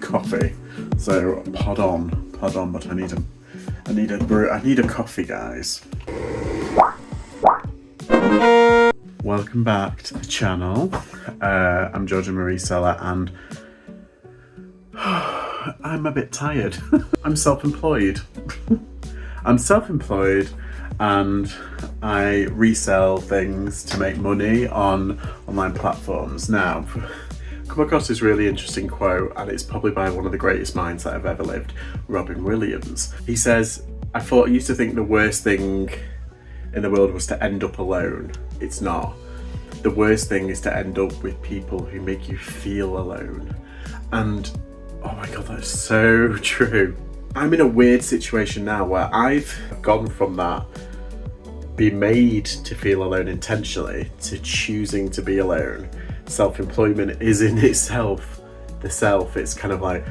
coffee. So pod on, but I need a coffee, guys. Welcome back to the channel. I'm George, I'm a reseller, and I'm a bit tired. I'm self-employed. And I resell things to make money on online platforms. Now, I've come across this really interesting quote, and it's probably by one of the greatest minds that have ever lived, Robin Williams. He says, I used to think the worst thing in the world was to end up alone. It's not. The worst thing is to end up with people who make you feel alone. And oh my God, that's so true. I'm in a weird situation now where I've gone from that being made to feel alone intentionally to choosing to be alone. Self-employment is in itself the self. It's kind of like,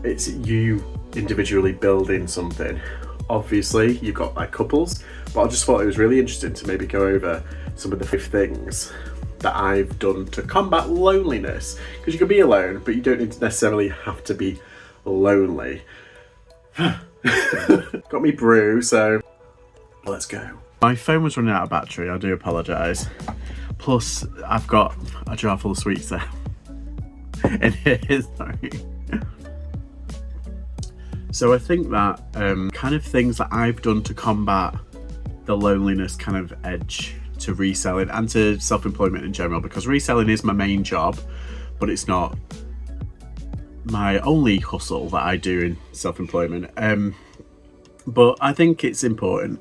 it's you individually building something. Obviously, you've got like couples, but I just thought it was really interesting to maybe go over some of the 5 things that I've done to combat loneliness. Because you can be alone, but you don't necessarily have to be lonely. Got me brew, so let's go. My phone was running out of battery, I do apologise. Plus, I've got a jar full of sweets there. In here, sorry. So I think that kind of things that I've done to combat the loneliness kind of edge to reselling and to self-employment in general, because reselling is my main job, but it's not my only hustle that I do in self-employment. But I think it's important.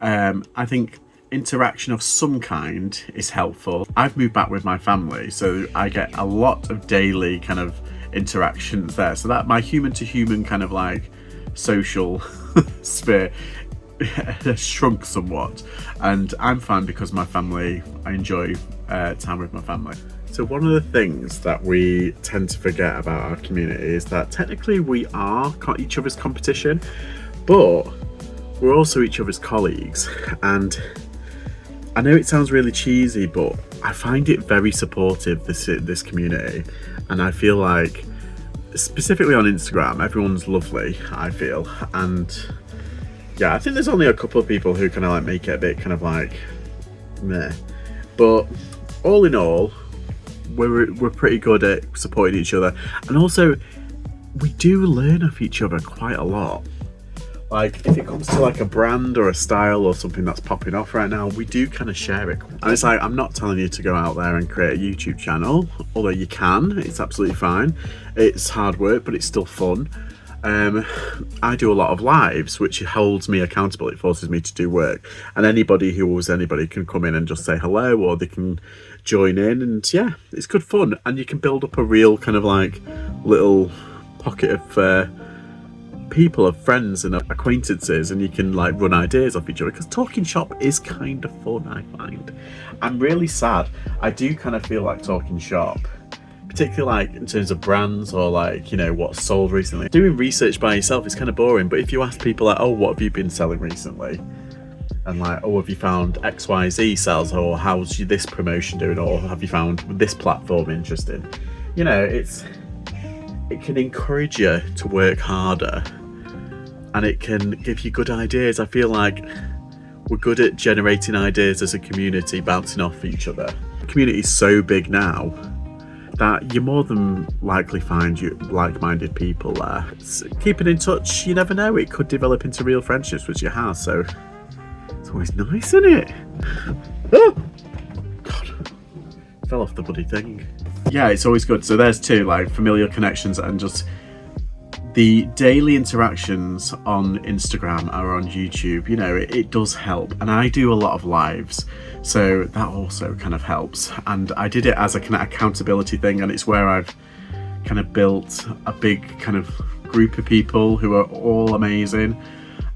I think interaction of some kind is helpful. I've moved back with my family, so I get a lot of daily kind of interactions there. So that my human to human kind of like social sphere has shrunk somewhat. And I'm fine because my family, I enjoy time with my family. So one of the things that we tend to forget about our community is that technically we are each other's competition, but we're also each other's colleagues. And I know it sounds really cheesy, but I find it very supportive, this community. And I feel like, specifically on Instagram, everyone's lovely, I feel. And yeah, I think there's only a couple of people who kind of like make it a bit kind of like meh. But all in all, we're pretty good at supporting each other. And also, we do learn off each other quite a lot. Like, if it comes to like a brand or a style or something that's popping off right now, we do kind of share it. And it's like, I'm not telling you to go out there and create a YouTube channel, although you can, it's absolutely fine. It's hard work, but it's still fun. I do a lot of lives, which holds me accountable. It forces me to do work. And anybody can come in and just say hello, or they can join in. And yeah, it's good fun. And you can build up a real kind of like little pocket of people, of friends and acquaintances, and you can like run ideas off each other, because talking shop is kind of fun, I find. I'm really sad. I do kind of feel like talking shop, particularly like in terms of brands or like, you know, what's sold recently. Doing research by yourself is kind of boring, but if you ask people like, oh, what have you been selling recently? And like, oh, have you found XYZ sales, or how's this promotion doing, or have you found this platform interesting? You know, it can encourage you to work harder, and it can give you good ideas. I feel like we're good at generating ideas as a community, bouncing off each other. The community is so big now that you more than likely find you like-minded people there. Keeping in touch, you never know, it could develop into real friendships, which it has, so it's always nice, isn't it? Oh God, fell off the bloody thing. Yeah, it's always good. So there's 2, like familial connections, and just the daily interactions on Instagram or on YouTube. You know, it does help. And I do a lot of lives, so that also kind of helps. And I did it as a kind of accountability thing, and it's where I've kind of built a big kind of group of people who are all amazing.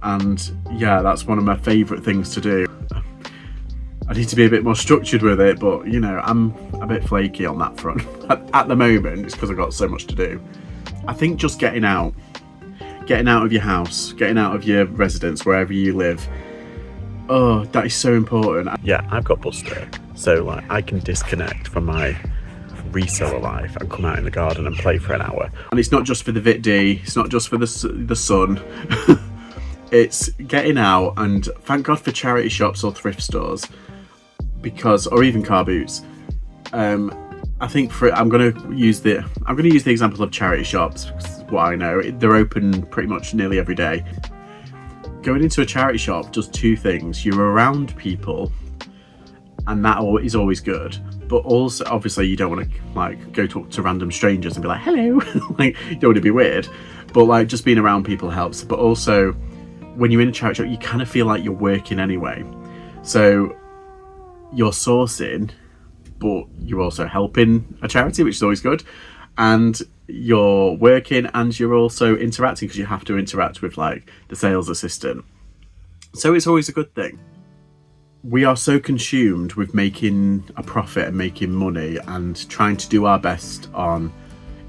And yeah, that's one of my favourite things to do. I need to be a bit more structured with it, but you know, I'm a bit flaky on that front. At the moment, it's because I've got so much to do. I think just getting out of your house, getting out of your residence, wherever you live, oh, that is so important. Yeah, I've got bus day, so like I can disconnect from my reseller life and come out in the garden and play for an hour. And it's not just for the VitD, it's not just for the sun. It's getting out, and thank God for charity shops or thrift stores, because, or even car boots. I think I'm going to use the example of charity shops, because it's what I know. They're open pretty much nearly every day. Going into a charity shop does two things. You're around people, and that is always good. But also, obviously, you don't want to like go talk to random strangers and be like, hello. Like, you don't want to be weird. But like, just being around people helps. But also, when you're in a charity shop, you kind of feel like you're working anyway. So you're sourcing, but you're also helping a charity, which is always good. And you're working, and you're also interacting, because you have to interact with like the sales assistant. So it's always a good thing. We are so consumed with making a profit and making money and trying to do our best on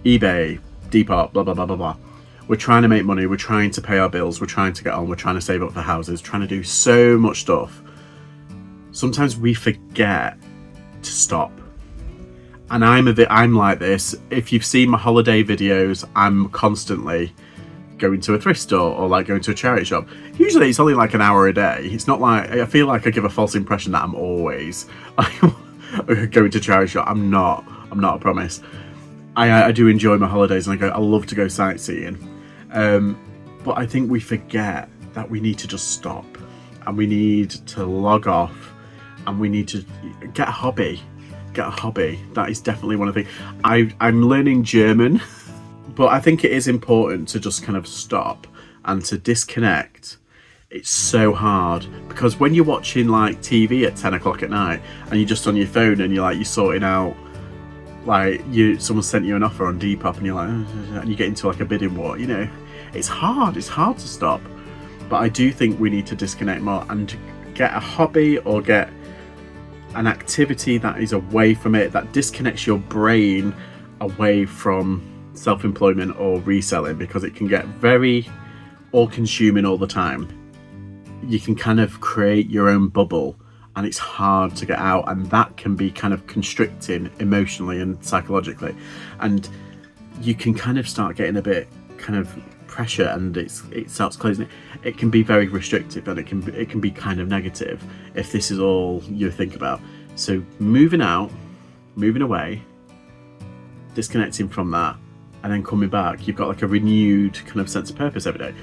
eBay, Depop, blah, blah, blah, blah, blah. We're trying to make money, we're trying to pay our bills, we're trying to get on, we're trying to save up for houses, trying to do so much stuff. Sometimes we forget to stop. And I'm like this. If you've seen my holiday videos, I'm constantly going to a thrift store or like going to a charity shop. Usually it's only like an hour a day. It's not like, I feel like I give a false impression that I'm always going to charity shop. I'm not, I promise. I do enjoy my holidays, and I love to go sightseeing. But I think we forget that we need to just stop, and we need to log off, and we need to get a hobby. That is definitely one of the things. I'm learning German, but I think it is important to just kind of stop and to disconnect. It's so hard, because when you're watching like TV at 10 o'clock at night and you're just on your phone and you're sorting out, like, someone sent you an offer on Depop and you're like, and you get into like a bidding war, it's hard to stop. But I do think we need to disconnect more and get a hobby or get an activity that is away from it, that disconnects your brain away from self-employment or reselling, because it can get very all-consuming all the time. You can kind of create your own bubble, and it's hard to get out, and that can be kind of constricting emotionally and psychologically, and you can kind of start getting a bit kind of pressure, and it starts closing. It can be very restrictive, and it can be kind of negative if this is all you think about. So moving out, moving away, disconnecting from that, and then coming back, you've got like a renewed kind of sense of purpose every day.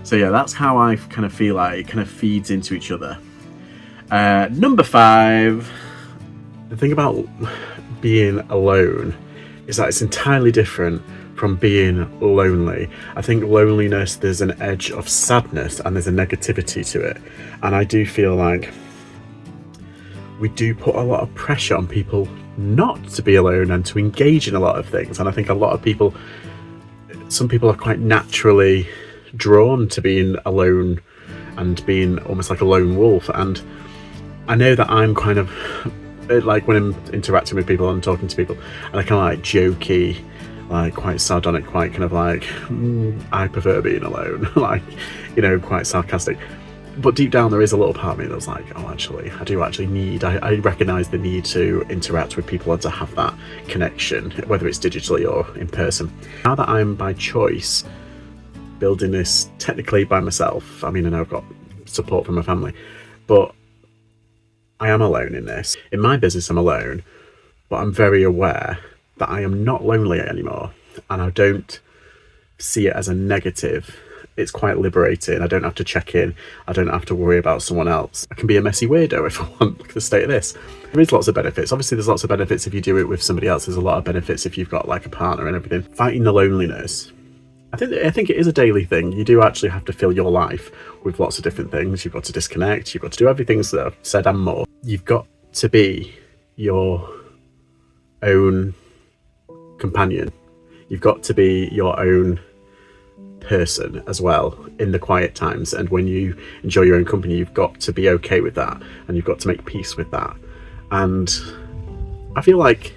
So yeah, that's how I kind of feel like it kind of feeds into each other. Number 5, the thing about being alone is that it's entirely different from being lonely. I think loneliness, there's an edge of sadness and there's a negativity to it. And I do feel like we do put a lot of pressure on people not to be alone and to engage in a lot of things. And I think some people are quite naturally drawn to being alone and being almost like a lone wolf. And I know that I'm kind of like, when I'm interacting with people and talking to people, and I kind of like jokey, like quite sardonic, quite kind of like, I prefer being alone, like, quite sarcastic. But deep down there is a little part of me that's like, oh, actually, I recognise the need to interact with people and to have that connection, whether it's digitally or in person. Now that I'm by choice building this technically by myself, I mean, I know I've got support from my family, but I am alone in this. In my business, I'm alone, but I'm very aware that I am not lonely anymore, and I don't see it as a negative. It's quite liberating. I don't have to check in. I don't have to worry about someone else. I can be a messy weirdo if I want. Look at the state of this. There is lots of benefits. Obviously, there's lots of benefits if you do it with somebody else. There's a lot of benefits if you've got like a partner and everything. Fighting the loneliness, I think it is a daily thing. You do actually have to fill your life with lots of different things. You've got to disconnect. You've got to do everything that I've said and more. You've got to be your own companion. You've got to be your own person as well in the quiet times, and when you enjoy your own company, you've got to be okay with that, and you've got to make peace with that. And I feel like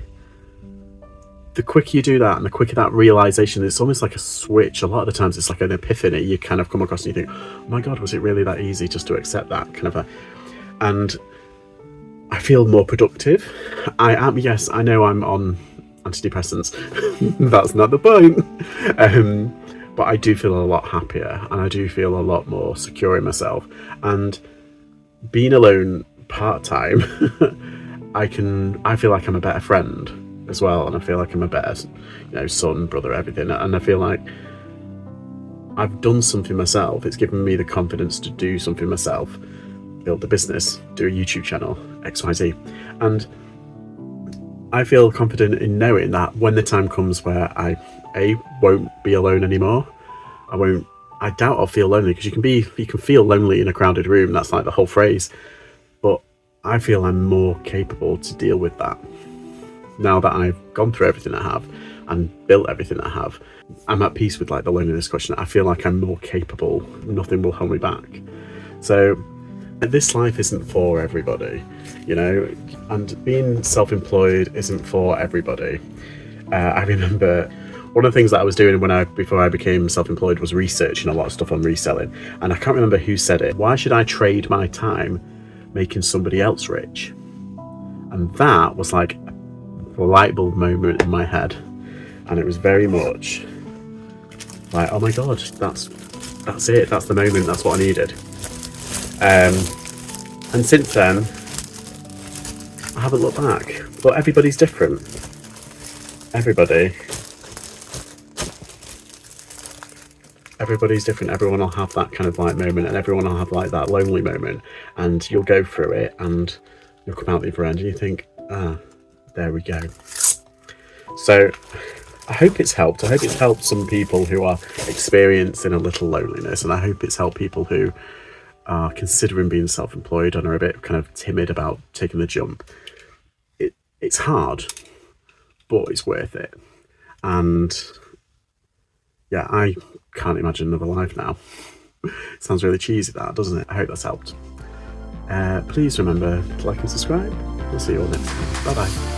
the quicker you do that, and the quicker that realization, it's almost like a switch. A lot of the times it's like an epiphany you kind of come across, and you think, oh my god, was it really that easy just to accept that kind of and I feel more productive. I am, yes, I know I'm antidepressants. That's not the point. But I do feel a lot happier, and I do feel a lot more secure in myself. And being alone part-time, I feel like I'm a better friend as well, and I feel like I'm a better, son, brother, everything. And I feel like I've done something myself. It's given me the confidence to do something myself, build a business, do a YouTube channel, XYZ. And I feel confident in knowing that when the time comes where I won't be alone anymore, I doubt I'll feel lonely, because you can feel lonely in a crowded room. That's like the whole phrase. But I feel I'm more capable to deal with that now that I've gone through everything I have and built everything I have. I'm at peace with like the loneliness question. I feel like I'm more capable. Nothing will hold me back. So this life isn't for everybody, and being self-employed isn't for everybody. I remember one of the things that I was doing before I became self-employed was researching a lot of stuff on reselling. And I can't remember who said it. Why should I trade my time making somebody else rich? And that was like a light bulb moment in my head. And it was very much like, oh my God, that's it. That's the moment. That's what I needed. And since then, I haven't looked back. But everybody's different. Everybody's different. Everyone will have that kind of like moment, and everyone will have like that lonely moment, and you'll go through it and you'll come out the other end and you think, there we go. So I hope it's helped. I hope it's helped some people who are experiencing a little loneliness, and I hope it's helped people who are considering being self-employed and are a bit kind of timid about taking the jump. It's hard, but it's worth it. And yeah, I can't imagine another life now. It sounds really cheesy, that, doesn't it? I hope that's helped. Please remember to like and subscribe. We'll see you all next time. Bye bye.